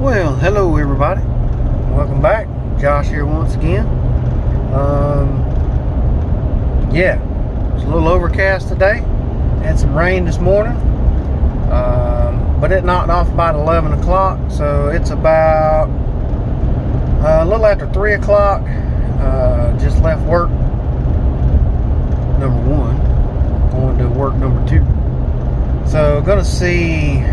Well, hello everybody. Welcome back. Josh here once again. Yeah, it's a little overcast today. Had some rain this morning, but it knocked off about 11 o'clock, so it's about a little after 3 o'clock. Just left work number one, going to work number two. So gonna see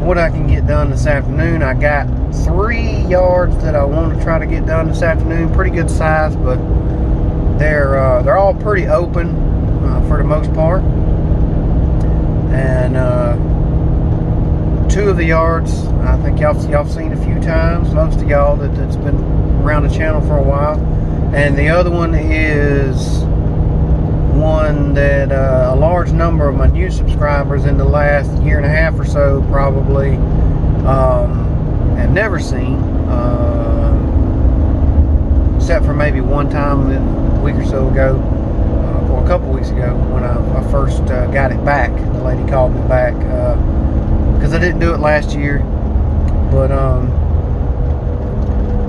what I can get done this afternoon. I got 3 yards that I want to try to get done this afternoon. Pretty good size, but they're all pretty open for the most part. And 2 of the yards I think y'all seen a few times. Most of y'all that's been around the channel for a while. And the other one is one that a large number of my new subscribers in the last year and a half or so probably have never seen, except for maybe one time a week or so ago, or a couple weeks ago, when I first got it back. The lady called me back because I didn't do it last year. But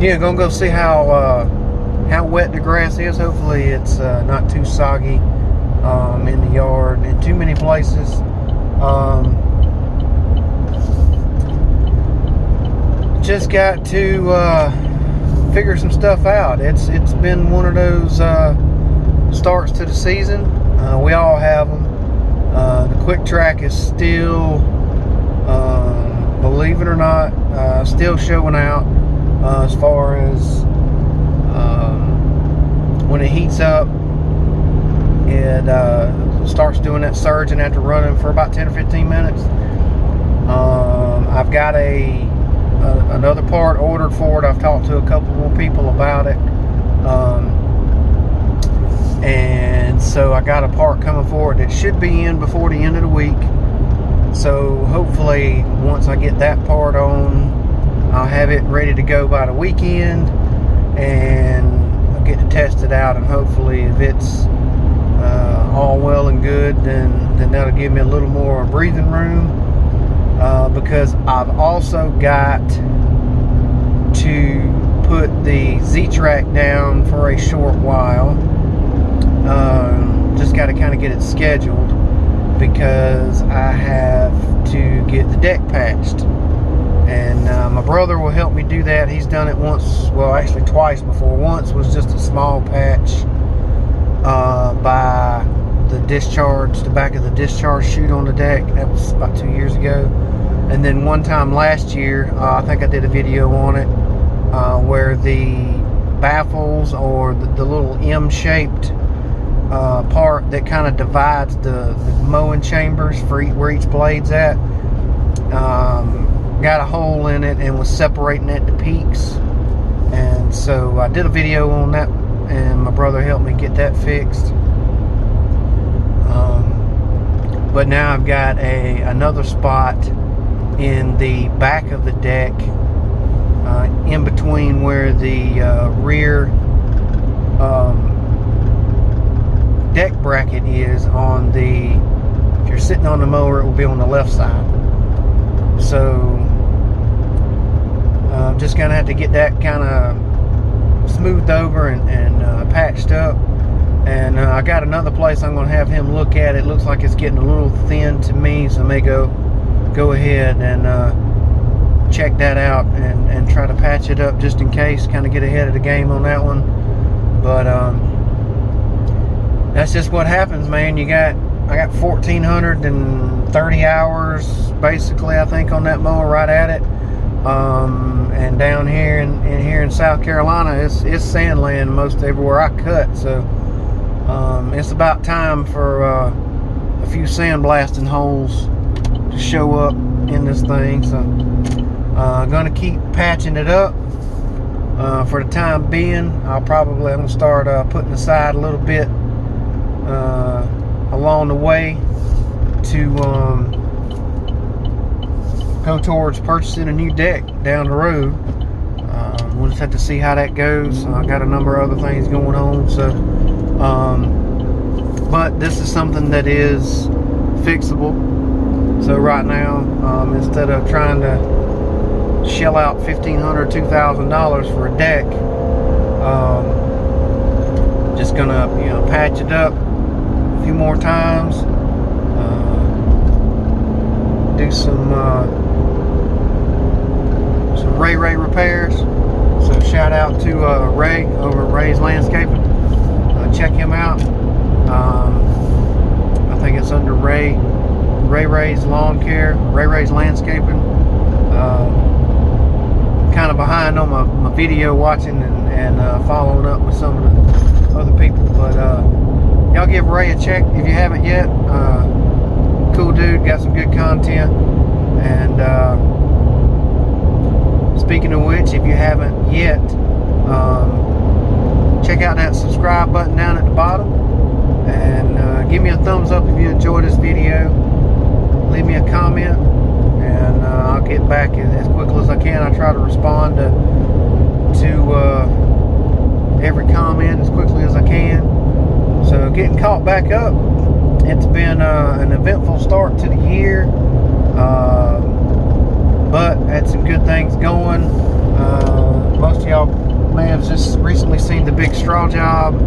yeah, gonna go see how wet the grass is. Hopefully it's not too soggy in the yard in too many places. Just got to figure some stuff out. It's been one of those starts to the season. We all have them. The quick track is still, believe it or not, still showing out as far as when it heats up. It starts doing that surging after running for about 10 or 15 minutes. I've got another part ordered for it. I've talked to a couple more people about it, and so I got a part coming for it that should be in before the end of the week. So hopefully once I get that part on, I'll have it ready to go by the weekend, and I'll get to test it out, and hopefully if it's all well and good, then that'll give me a little more breathing room, because I've also got to put the Z-Track down for a short while. Just got to kind of get it scheduled, because I have to get the deck patched, and my brother will help me do that. He's done it once, well actually twice before. Once was just a small patch by the back of the discharge chute on the deck. That was about 2 years ago. And then one time last year, I think I did a video on it, where the baffles, or the little M-shaped part that kind of divides the mowing chambers for where each blade's at, got a hole in it and was separating at the peaks. And so I did a video on that, and my brother helped me get that fixed. But now I've got another spot in the back of the deck, in between where the rear deck bracket is. On the, if you're sitting on the mower, it will be on the left side. So I'm just gonna have to get that kind of smoothed over and patched up. And I got another place I'm going to have him look at. It looks like it's getting a little thin to me, so I may go ahead and check that out and try to patch it up just in case, kind of get ahead of the game on that one. But that's just what happens, man. I got 1,430 hours basically, I think, on that mower, right at it. And down here in South Carolina, it's sand land most everywhere I cut. So it's about time for a few sandblasting holes to show up in this thing. So I'm gonna keep patching it up for the time being. I'm gonna start putting aside a little bit along the way to go towards purchasing a new deck down the road. We'll just have to see how that goes. I got a number of other things going on, so but this is something that is fixable. So right now, instead of trying to shell out $1,500, $2,000 for a deck. Just gonna, you know, patch it up a few more times, do some Ray repairs. So shout out to Ray over at Ray's Landscaping. Check him out. I think it's under Ray's Lawn Care, Ray's Landscaping. Kind of behind on my video watching and following up with some of the other people, but y'all give Ray a check if you haven't yet. Cool dude, got some good content. And speaking of which, if you haven't yet, check out that subscribe button down at the bottom, and give me a thumbs up if you enjoyed this video. Leave me a comment, and I'll get back as quickly as I can. I try to respond to every comment as quickly as I can. So getting caught back up, it's been an eventful start to the year, but had some good things going. Most of y'all may have just recently seen the big straw job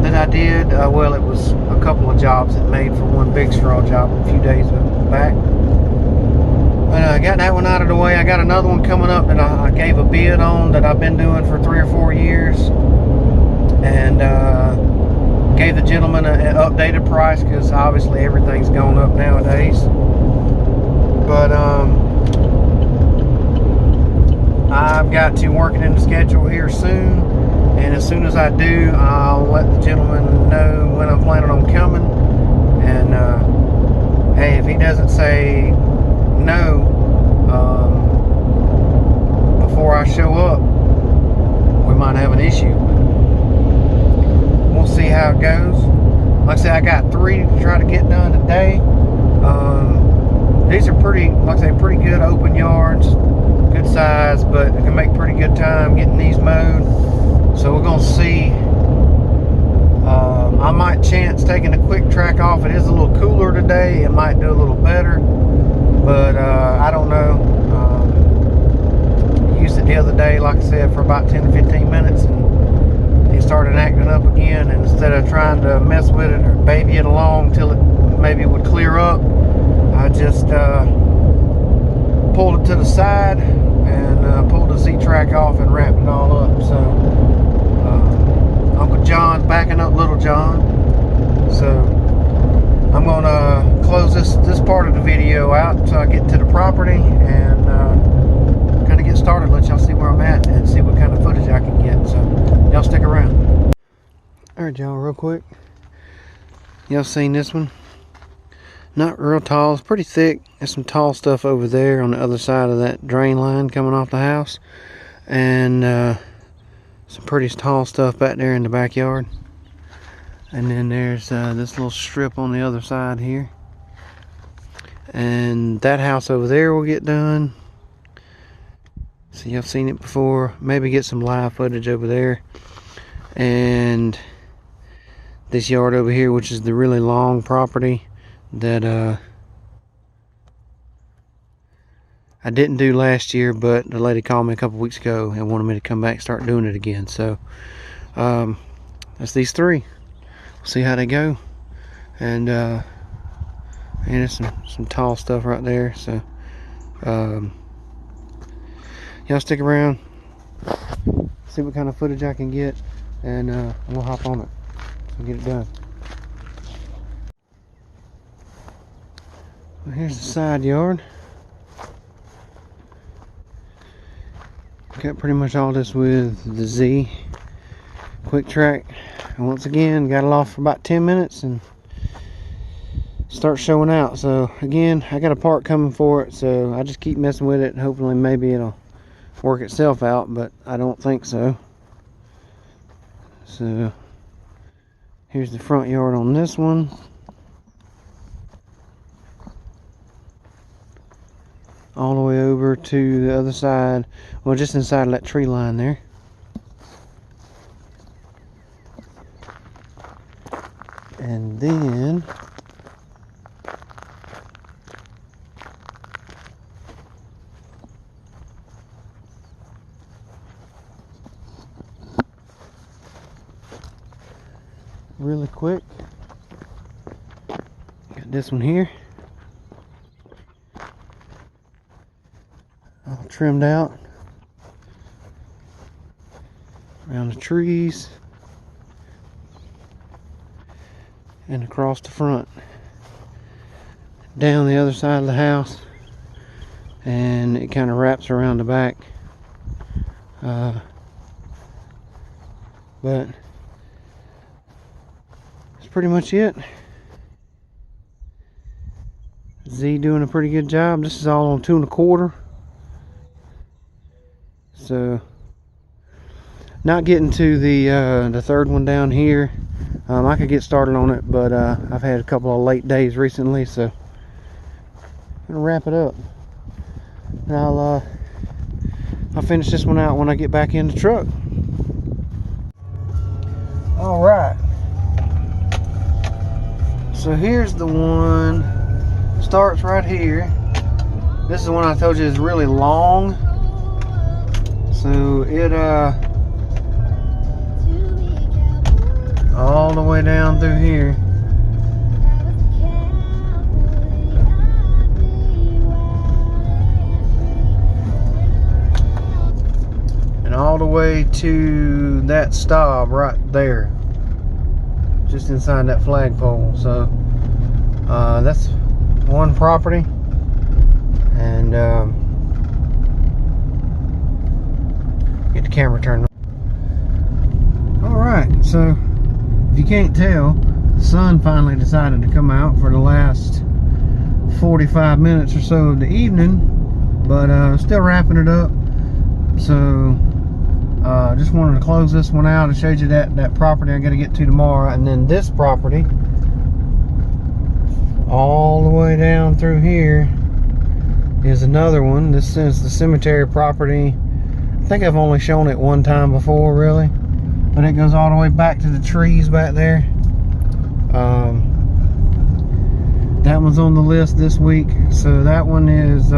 that I did. Well, it was a couple of jobs that made for one big straw job a few days back. But I got that one out of the way. I got another one coming up that I gave a bid on that I've been doing for 3 or 4 years, and gave the gentleman an updated price because obviously everything's going up nowadays. But I've got to work it in the schedule here soon, and as soon as I do, I'll let the gentleman know when I'm planning on coming. And hey, if he doesn't say no before I show up, we might have an issue. We'll see how it goes. Like I said, I got 3 to try to get done today. These are pretty, like I say, pretty good open yards, good size, but I can make pretty good time getting these mowed. So we're gonna see. I might chance taking a quick track off. It is a little cooler today. It might do a little better, but I don't know. Used it the other day, like I said, for about 10 to 15 minutes, and it started acting up again. And instead of trying to mess with it or baby it along till it maybe would clear up, I just pulled it to the side and pulled the Z-track off and wrapped it all up. So Uncle John's backing up Little John. So I'm gonna close this part of the video out until I get to the property and kind of get started, let y'all see where I'm at and see what kind of footage I can get. So y'all stick around. Alright y'all, real quick, y'all seen this one? Not real tall, it's pretty thick. There's some tall stuff over there on the other side of that drain line coming off the house, and some pretty tall stuff back there in the backyard. And then there's this little strip on the other side here, and that house over there will get done. So y'all seen it before. Maybe get some live footage over there. And this yard over here, which is the really long property that I didn't do last year, but the lady called me a couple weeks ago and wanted me to come back and start doing it again. So that's these 3. We'll see how they go. And there's some tall stuff right there. So y'all stick around, see what kind of footage I can get, and we'll hop on it and get it done. Well, here's the side yard. Got pretty much all this with the Z quick track, and once again got it off for about 10 minutes and start showing out. So again, I got a part coming for it, so I just keep messing with it. Hopefully maybe it'll work itself out, but I don't think so. So here's the front yard on this one. All the way over to the other side, well, just inside of that tree line there. And then really quick. Got this one here, all trimmed out around the trees and across the front, down the other side of the house, and it kind of wraps around the back. But that's pretty much it. Z doing a pretty good job. This is all on 2 1/4. So not getting to the third one down here. I could get started on it, but I've had a couple of late days recently, so I'm gonna wrap it up. And I'll finish this one out when I get back in the truck. All right. So here's the one. Starts right here. This is the one I told you is really long. So it all the way down through here. And all the way to that stop right there, just inside that flagpole. So that's one property, and get the camera turned on. All right, so if you can't tell, the sun finally decided to come out for the last 45 minutes or so of the evening, but still wrapping it up. So just wanted to close this one out and show you that property I got to get to tomorrow, and then this property all the way down through here is another one. This is the cemetery property. I think I've only shown it one time before, really, but it goes all the way back to the trees back there. That one's on the list this week, so that one is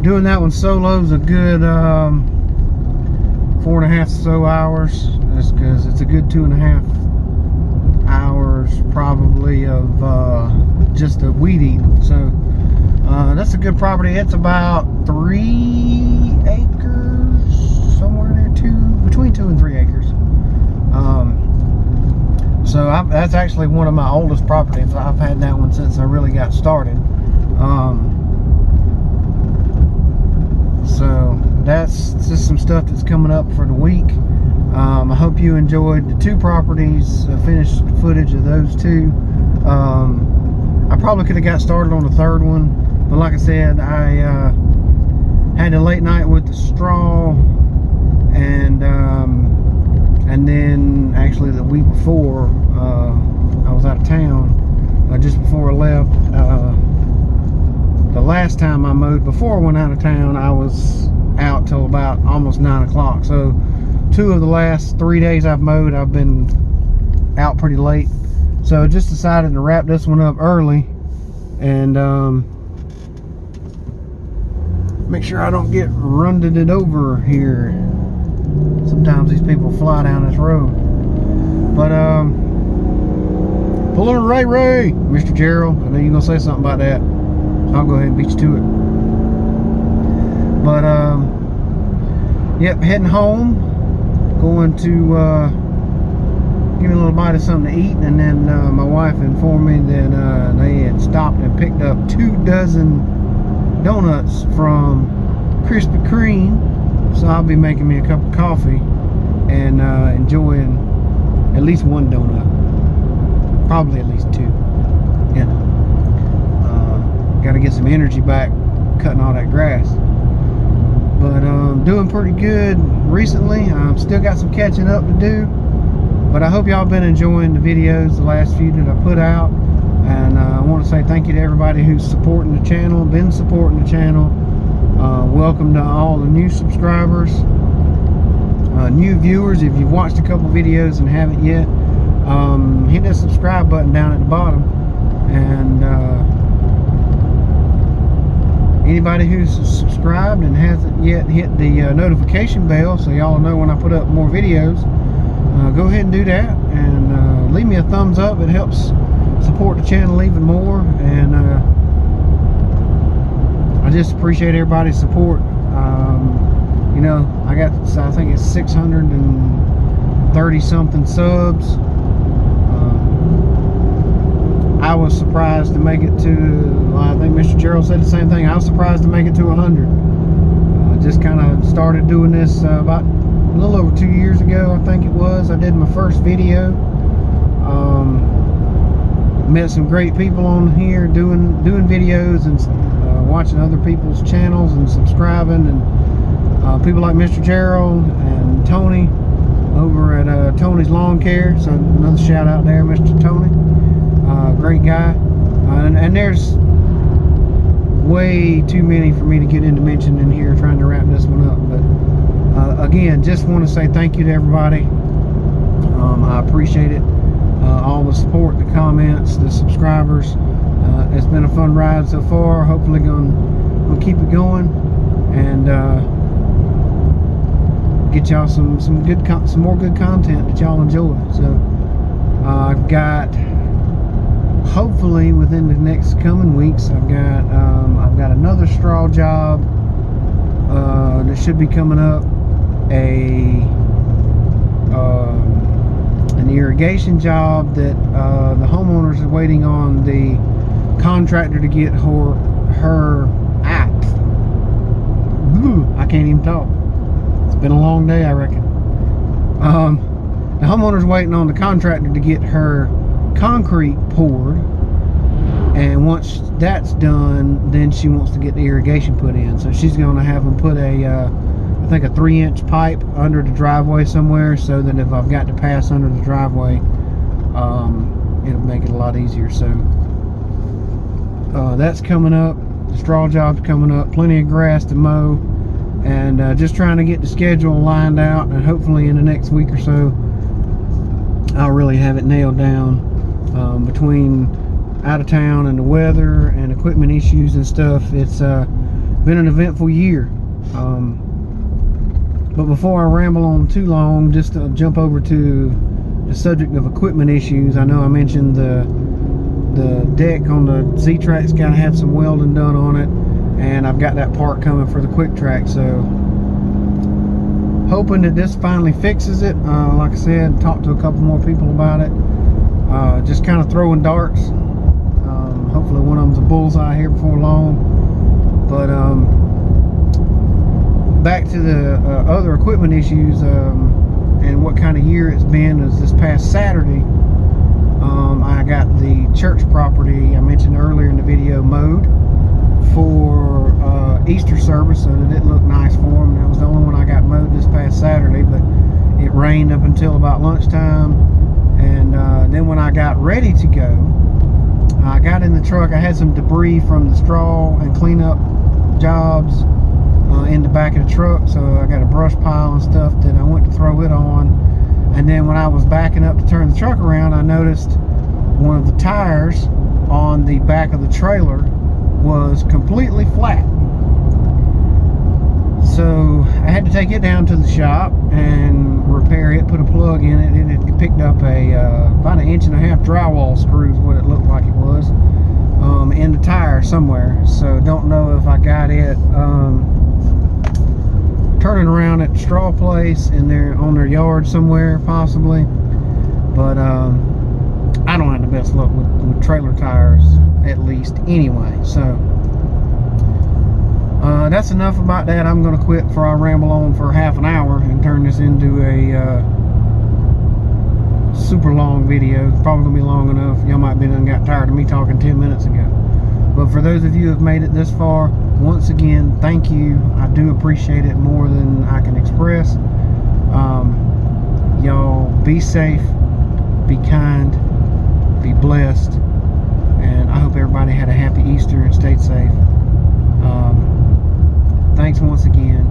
doing that one solo is a good 4.5 or so hours. That's because it's a good 2.5 hours probably of just a weed eating. So that's a good property. It's about 3 acres, somewhere near between 2 and 3 acres. So that's actually one of my oldest properties. I've had that one since I really got started. So that's just some stuff that's coming up for the week. I hope you enjoyed the 2 properties, finished footage of those 2. I probably could have got started on the 3rd one, but like I said, I had a late night with the straw, and then actually the week before I was out of town. Just before I left, the last time I mowed before I went out of town, I was out till about almost 9 o'clock. So 2 of the last 3 days I've mowed, I've been out pretty late. So I just decided to wrap this one up early and make sure I don't get runded over here. Sometimes these people fly down this road. But pull on Ray, Mr. Gerald. I know you're gonna say something about that. I'll go ahead and beat you to it. But yep, heading home. Going to give me a little bite of something to eat, and then my wife informed me that they had stopped and picked up 2 dozen donuts from Krispy Kreme. So I'll be making me a cup of coffee and enjoying at least 1 donut, probably at least 2. You know, got to get some energy back cutting all that grass. But doing pretty good recently. Still got some catching up to do, but I hope y'all been enjoying the videos, the last few that I put out. And I want to say thank you to everybody who's supporting the channel, been supporting the channel. Welcome to all the new subscribers, new viewers. If you've watched a couple videos and haven't yet, hit that subscribe button down at the bottom. And anybody who's subscribed and hasn't yet hit the notification bell so y'all know when I put up more videos, go ahead and do that. And leave me a thumbs up. It helps support the channel even more, and I just appreciate everybody's support. You know, I think it's 630 something subs. I was surprised to make it to, I think Mr. Gerald said the same thing. I was surprised to make it to 100. Just kind of started doing this about a little over 2 years ago, I think it was. I did my first video. Met some great people on here doing videos and watching other people's channels and subscribing, and people like Mr. Gerald and Tony over at Tony's Lawn Care. So another shout out there, Mr. Tony. Great guy. And there's way too many for me to get into mentioning here, trying to wrap this one up. But again, just want to say thank you to everybody. I appreciate it. All the support, the comments, the subscribers. It's been a fun ride so far. Hopefully gonna keep it going, and get y'all some more good content that y'all enjoy. So I've got, hopefully within the next coming weeks, I've got another straw job that should be coming up, an irrigation job that the homeowners are waiting on the contractor to get her act. I can't even talk. It's been a long day, I reckon. The homeowner's waiting on the contractor to get her concrete poured, and once that's done, then she wants to get the irrigation put in. So she's going to have them put I think a 3-inch pipe under the driveway somewhere, so that if I've got to pass under the driveway, it'll make it a lot easier. So that's coming up. The straw job's coming up. Plenty of grass to mow, and just trying to get the schedule lined out, and hopefully in the next week or so I'll really have it nailed down. Between out of town and the weather and equipment issues and stuff, it's been an eventful year. But before I ramble on too long, just to jump over to the subject of equipment issues. I know I mentioned the deck on the Z-Trac's got to have some welding done on it, and I've got that part coming for the quick track. So hoping that this finally fixes it. Like I said, talked to a couple more people about it. Just kind of throwing darts. Hopefully one of them's a bullseye here before long. But back to the other equipment issues, and what kind of year it's been, is this past Saturday, I got the church property I mentioned earlier in the video mowed for Easter service, so that it looked nice for them. That was the only one I got mowed this past Saturday, but it rained up until about lunchtime, and then when I got ready to go, I got in the truck. I had some debris from the straw and cleanup jobs in the back of the truck, so I got a brush pile and stuff that I went to throw it on. And then when I was backing up to turn the truck around, I noticed one of the tires on the back of the trailer was completely flat. So I had to take it down to the shop and repair it, put a plug in it, and it picked up about 1.5 inch drywall screws, what it looked like it was, in the tire somewhere. So don't know if I got it turning around at the straw place on their yard somewhere, possibly. But I don't have the best luck with trailer tires, at least, anyway. So that's enough about that. I'm going to quit before I ramble on for half an hour and turn this into a super long video. It's probably going to be long enough. Y'all might be done got tired of me talking 10 minutes ago. But for those of you who have made it this far, once again, thank you. I do appreciate it more than I can express. Y'all be safe, be kind, be blessed, and I hope everybody had a happy Easter and stayed safe. Thanks once again,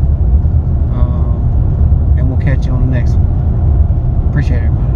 and we'll catch you on the next one. Appreciate it, everybody.